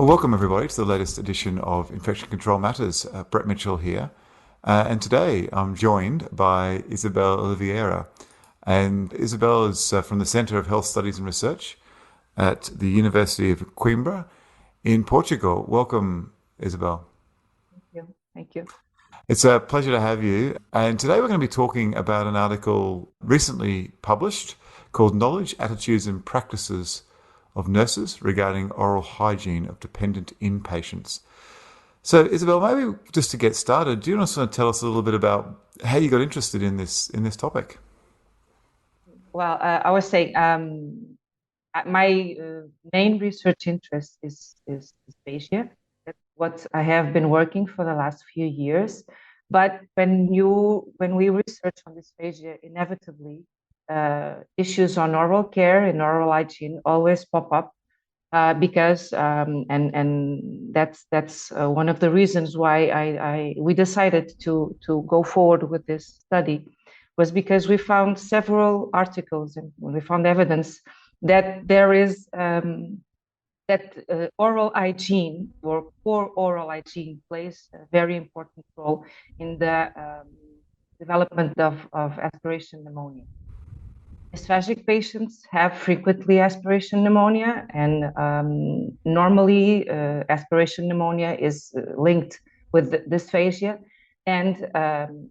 Well, welcome everybody to the latest edition of Infection Control Matters. Brett Mitchell here. And today I'm joined by Isabel Oliveira. And Isabel is from the Centre of Health Studies and Research at the University of Coimbra in Portugal. Welcome, Isabel. Thank you. Thank you. It's a pleasure to have you. And today we're going to be talking about an article recently published called Knowledge, Attitudes and Practices of Nurses Regarding Oral Hygiene of Dependent Inpatients. So, Isabel, maybe just to get started, do you want to tell us a little bit about how you got interested in this topic? Well, I was saying my main research interest is dysphagia. That's what I have been working for the last few years. But when we research on dysphagia, inevitably issues on oral care and oral hygiene always pop up because and that's one of the reasons why we decided to go forward with this study, was because we found several articles and we found evidence that there is oral hygiene or poor oral hygiene plays a very important role in the development of aspiration pneumonia. Dysphagic patients have frequently aspiration pneumonia, and normally aspiration pneumonia is linked with dysphagia, and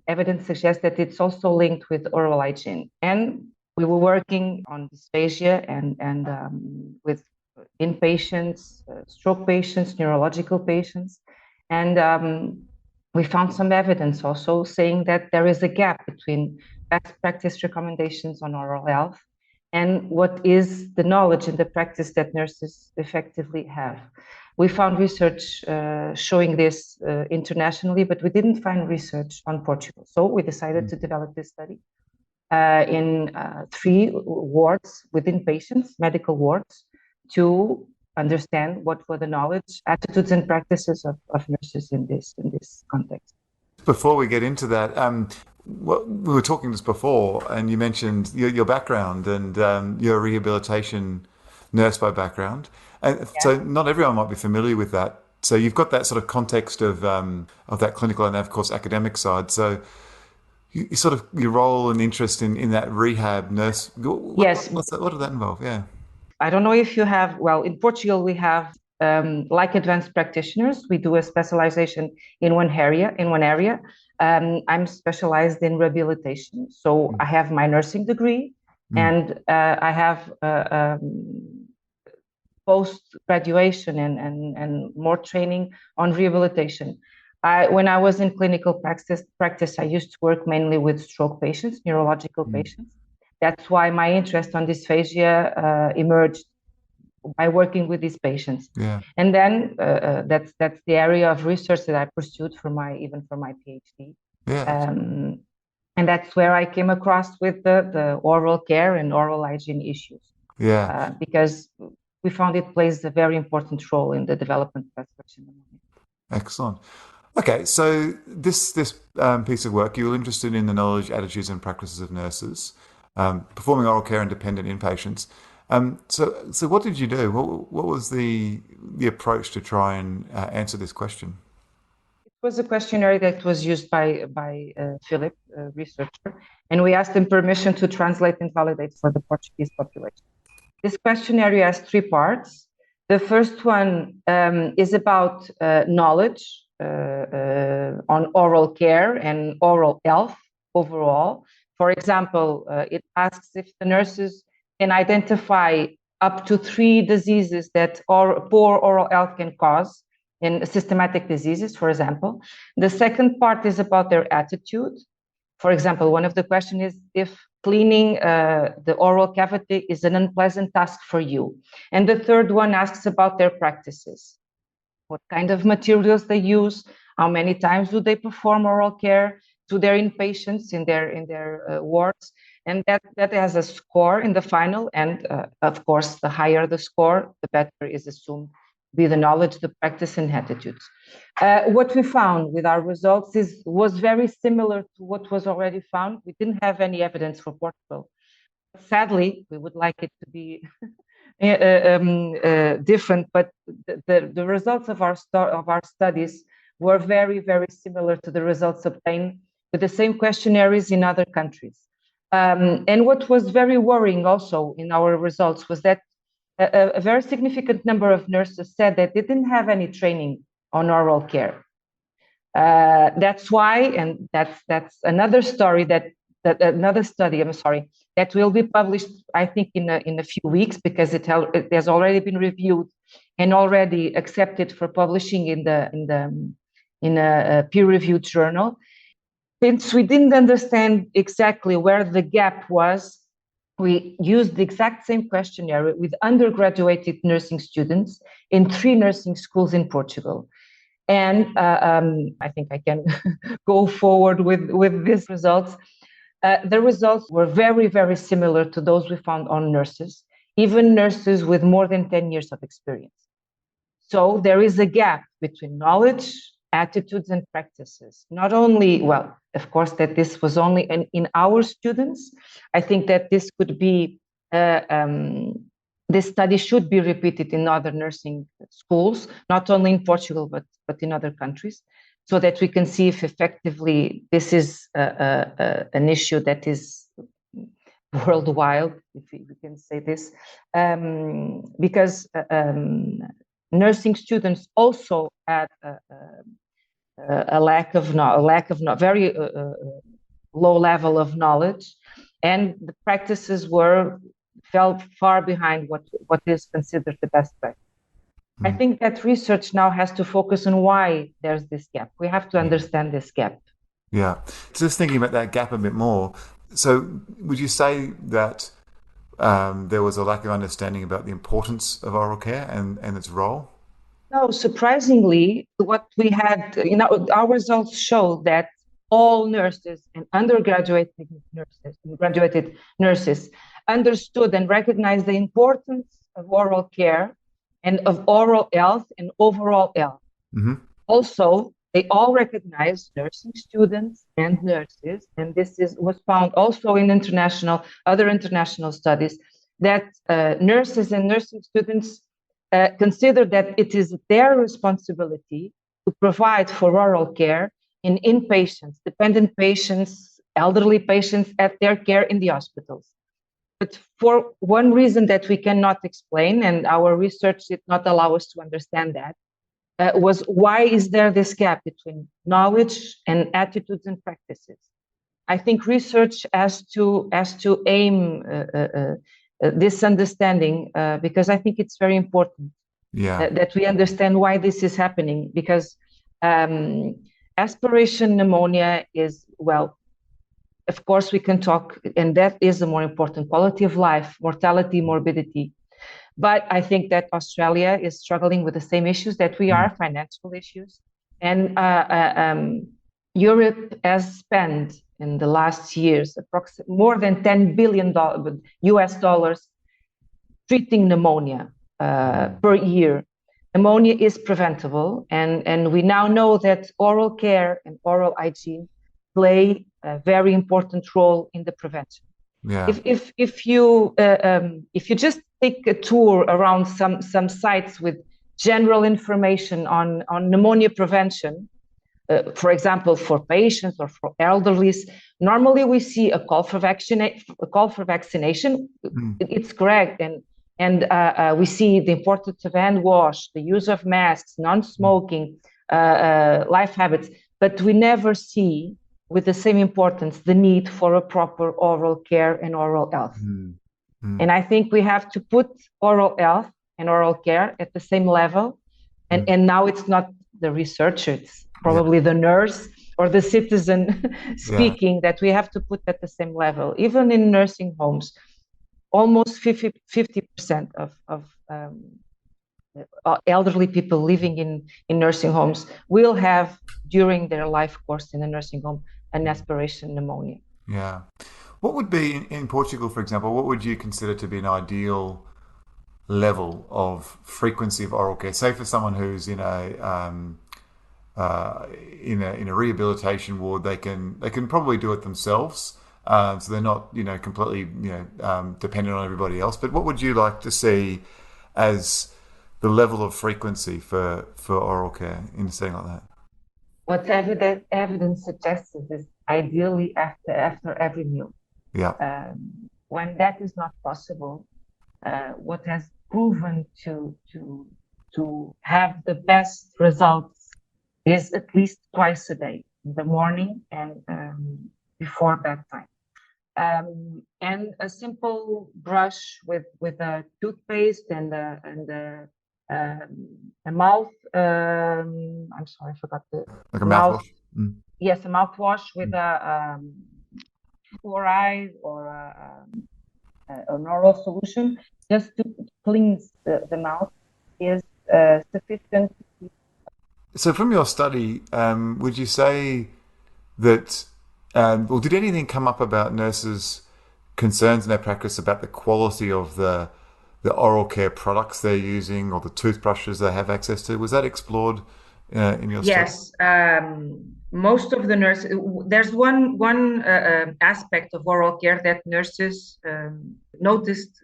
evidence suggests that it's also linked with oral hygiene. And we were working on dysphagia and with inpatients, stroke patients, neurological patients, and we found some evidence also saying that there is a gap between best practice recommendations on oral health and what is the knowledge and the practice that nurses effectively have. We found research showing this internationally, but we didn't find research on Portugal. So we decided to develop this study in 3 wards within patients, medical wards, to understand what were the knowledge, attitudes, and practices of nurses in this context. Before we get into that, we were talking just before, and you mentioned your background and you're a rehabilitation nurse by background, and so not everyone might be familiar with that. So you've got that sort of context of that clinical and of course academic side. So you sort of your role and interest in that rehab nurse. Yes. What does that involve? Yeah. I don't know if you have, well, in Portugal, we have, like advanced practitioners, we do a specialization in one area. I'm specialized in rehabilitation. So I have my nursing degree and I have post-graduation and more training on rehabilitation. When I was in clinical practice, I used to work mainly with stroke patients, neurological patients. That's why my interest on dysphagia emerged by working with these patients. Yeah. And then that's the area of research that I pursued for my PhD. Yeah. And that's where I came across with the oral care and oral hygiene issues. Yeah. Because we found it plays a very important role in the development of aspiration pneumonia. Excellent. Okay, so this piece of work, you were interested in the knowledge, attitudes, and practices of nurses performing oral care in dependent inpatients. So what did you do? What was the approach to try and answer this question? It was a questionnaire that was used by Philip, a researcher, and we asked him permission to translate and validate for the Portuguese population. This questionnaire has 3 parts. The first one is about knowledge on oral care and oral health overall. For example, it asks if the nurses can identify up to 3 diseases that poor oral health can cause in systematic diseases, for example. The second part is about their attitude. For example, one of the questions is if cleaning the oral cavity is an unpleasant task for you. And the third one asks about their practices. What kind of materials they use, how many times do they perform oral care to their inpatients in their wards, and that has a score in the final. And of course, the higher the score, the better is assumed to be the knowledge, the practice, and attitudes. What we found with our results was very similar to what was already found. We didn't have any evidence for Portugal. Sadly, we would like it to be different, but the results of our studies were very, very similar to the results obtained with the same questionnaires in other countries. And what was very worrying also in our results was that a very significant number of nurses said that they didn't have any training on oral care. That's why, and that's another story another study, I'm sorry, that will be published, I think, in a few weeks, because it has already been reviewed and already accepted for publishing in a peer-reviewed journal. Since we didn't understand exactly where the gap was, we used the exact same questionnaire with undergraduate nursing students in 3 nursing schools in Portugal. And I think I can go forward with these results. The results were very, very similar to those we found on nurses, even nurses with more than 10 years of experience. So there is a gap between knowledge, attitudes, and practices. Not only, well, of course, that this was only in our students. I think that this could be, this study should be repeated in other nursing schools, not only in Portugal, but in other countries, so that we can see if effectively this is an issue that is worldwide, if we can say this, because nursing students also had a very low level of knowledge, and the practices fell far behind what is considered the best practice. I think that research now has to focus on why there's this gap. We have to understand this gap. Yeah. Just thinking about that gap a bit more. So would you say that there was a lack of understanding about the importance of oral care and its role? No, surprisingly, what we had, our results show that all nurses and graduated nurses understood and recognized the importance of oral care and of oral health and overall health. Mm-hmm. Also, they all recognize, nursing students and nurses, and this was found also in other international studies, that nurses and nursing students consider that it is their responsibility to provide for oral care in inpatients, dependent patients, elderly patients at their care in the hospitals. But for one reason that we cannot explain, and our research did not allow us to understand that, was why is there this gap between knowledge and attitudes and practices? I think research has to aim this understanding, because I think it's very important that we understand why this is happening, because aspiration pneumonia is, well, of course we can talk, and that is the more important, quality of life, mortality, morbidity. But I think that Australia is struggling with the same issues that we are, financial issues. And Europe has spent in the last years more than $10 billion US dollars treating pneumonia per year. Pneumonia is preventable, and we now know that oral care and oral hygiene play a very important role in the prevention. Yeah. If you just take a tour around some sites with general information on pneumonia prevention, for example, for patients or for elderly, normally we see a call for vaccination. It's correct, and we see the importance of hand wash, the use of masks, non-smoking, life habits, but we never see, with the same importance, the need for a proper oral care and oral health. And I think we have to put oral health and oral care at the same level. And now it's not the researcher, it's probably the nurse or the citizen speaking, that we have to put at the same level. Even in nursing homes, almost 50% of elderly people living in nursing homes will have, during their life course in a nursing home, an aspiration pneumonia. Yeah. What would be, in Portugal, for example, what would you consider to be an ideal level of frequency of oral care? Say for someone who's in a rehabilitation ward, they can probably do it themselves. So they're not, completely, dependent on everybody else. But what would you like to see as the level of frequency for oral care in a setting like that? What evidence suggests is ideally after every meal. Yeah. When that is not possible, what has proven to have the best results is at least twice a day, in the morning and before bedtime. And a simple brush with a toothpaste and a mouth. I'm sorry, I forgot the Like a mouth. mouthwash? Mm. Yes, a mouthwash with a fluoride or an oral solution, just to cleanse the mouth, is sufficient. So from your study, would you say that, well, did anything come up about nurses' concerns in their practice about the quality of the oral care products they're using or the toothbrushes they have access to? Was that explored in your study? Yes, most of the nurses. There's one aspect of oral care that nurses noticed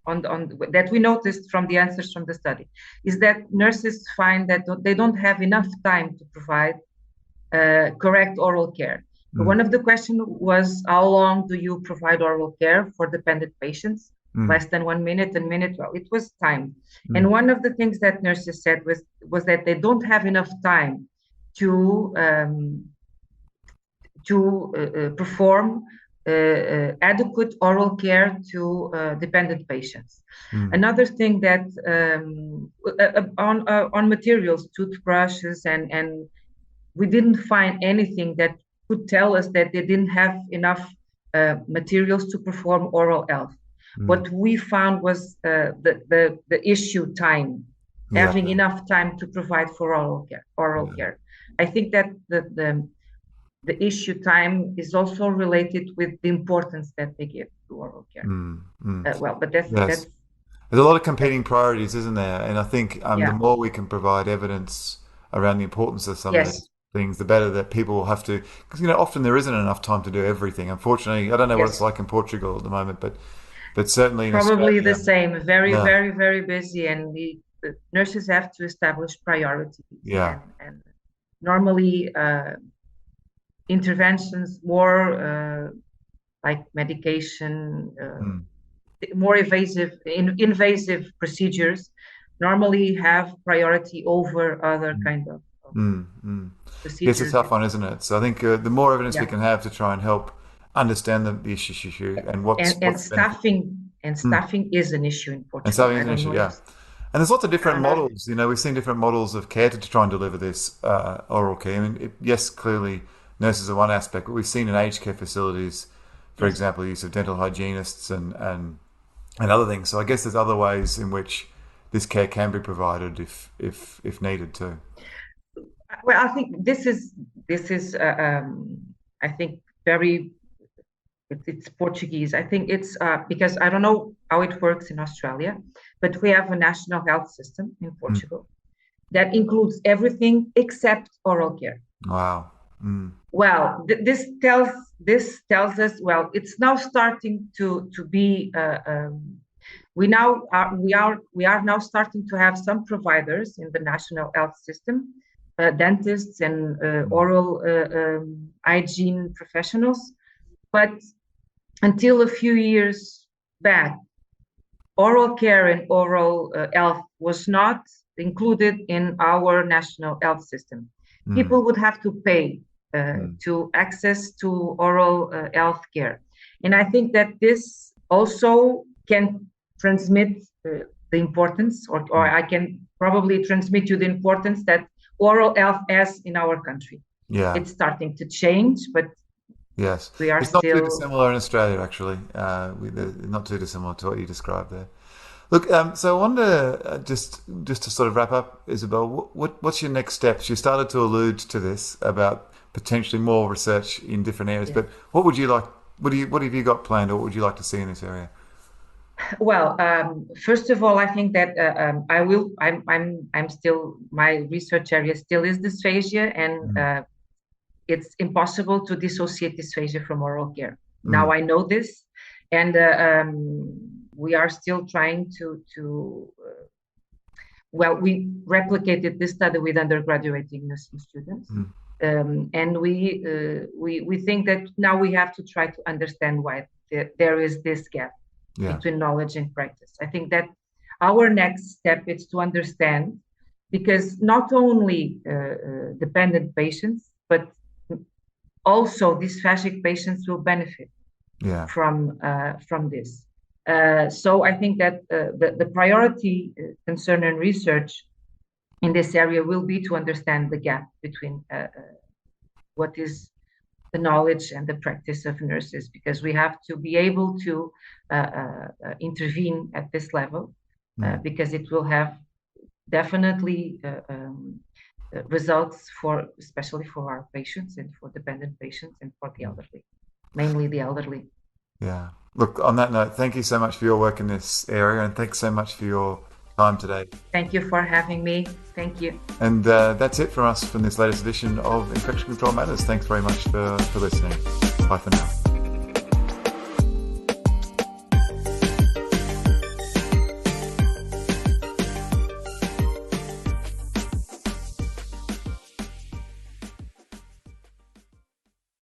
that we noticed from the answers from the study, is that nurses find that they don't have enough time to provide correct oral care. One of the questions was, how long do you provide oral care for dependent patients? Less than 1 minute, a minute. Well, it was time. And one of the things that nurses said was that they don't have enough time to perform adequate oral care to dependent patients. Another thing that on materials, toothbrushes, and we didn't find anything that could tell us that they didn't have enough materials to perform oral health. What we found was the issue time, having enough time to provide for oral care. I think that the issue time is also related with the importance that they give to oral care. Well, but that's There's a lot of competing priorities, isn't there? And I think the more we can provide evidence around the importance of some of these things, the better that people will have to, because often there isn't enough time to do everything. Unfortunately, I don't know what it's like in Portugal at the moment, but certainly in probably Australia, the same. Very, very busy, and the nurses have to establish priorities. And normally interventions more like medication, more invasive procedures normally have priority over other kind of procedures. It's a tough one, isn't it? So I think the more evidence we can have to try and help understand the issue and what's staffing is an issue in Portugal. And staffing is an issue, yeah. And there's lots of different models. We've seen different models of care to try and deliver this oral care. I mean, yes, clearly nurses are one aspect, but we've seen in aged care facilities, for example, use of dental hygienists and other things. So I guess there's other ways in which this care can be provided if needed too. Well, I think this is I think it's Portuguese. I think it's because I don't know how it works in Australia, but we have a national health system in Portugal that includes everything except oral care. Wow. Well, this tells us, well, it's now starting to be. We are now starting to have some providers in the national health system, dentists and oral hygiene professionals, but until a few years back, oral care and oral health was not included in our national health system. People would have to pay to access to oral health care. And I think that this also can transmit the importance, or I can probably transmit you the importance that oral health has in our country. Yeah. It's starting to change, but yes, we are it's not still too dissimilar in Australia, actually. Not too dissimilar to what you described there. Look, so I wonder, just to sort of wrap up, Isabel, what's your next steps? You started to allude to this about potentially more research in different areas, but what would you like? What have you got planned, or what would you like to see in this area? Well, first of all, I think that I'm still, my research area still is dysphagia, and it's impossible to dissociate dysphagia from oral care. Now I know this, and we are still trying to well, we replicated this study with undergraduate nursing students, and we think that now we have to try to understand why there is this gap between knowledge and practice. I think that our next step is to understand, because not only dependent patients, but also dysphagic patients will benefit from this. So I think that the priority concerning research in this area will be to understand the gap between what is the knowledge and the practice of nurses, because we have to be able to intervene at this level, because it will have definitely results especially for our patients and for dependent patients and for the elderly, mainly the elderly. Yeah. Look, on that note, thank you so much for your work in this area, and thanks so much for your time today. Thank you for having me. Thank you. And that's it from us from this latest edition of Infection Control Matters. Thanks very much for listening. Bye for now.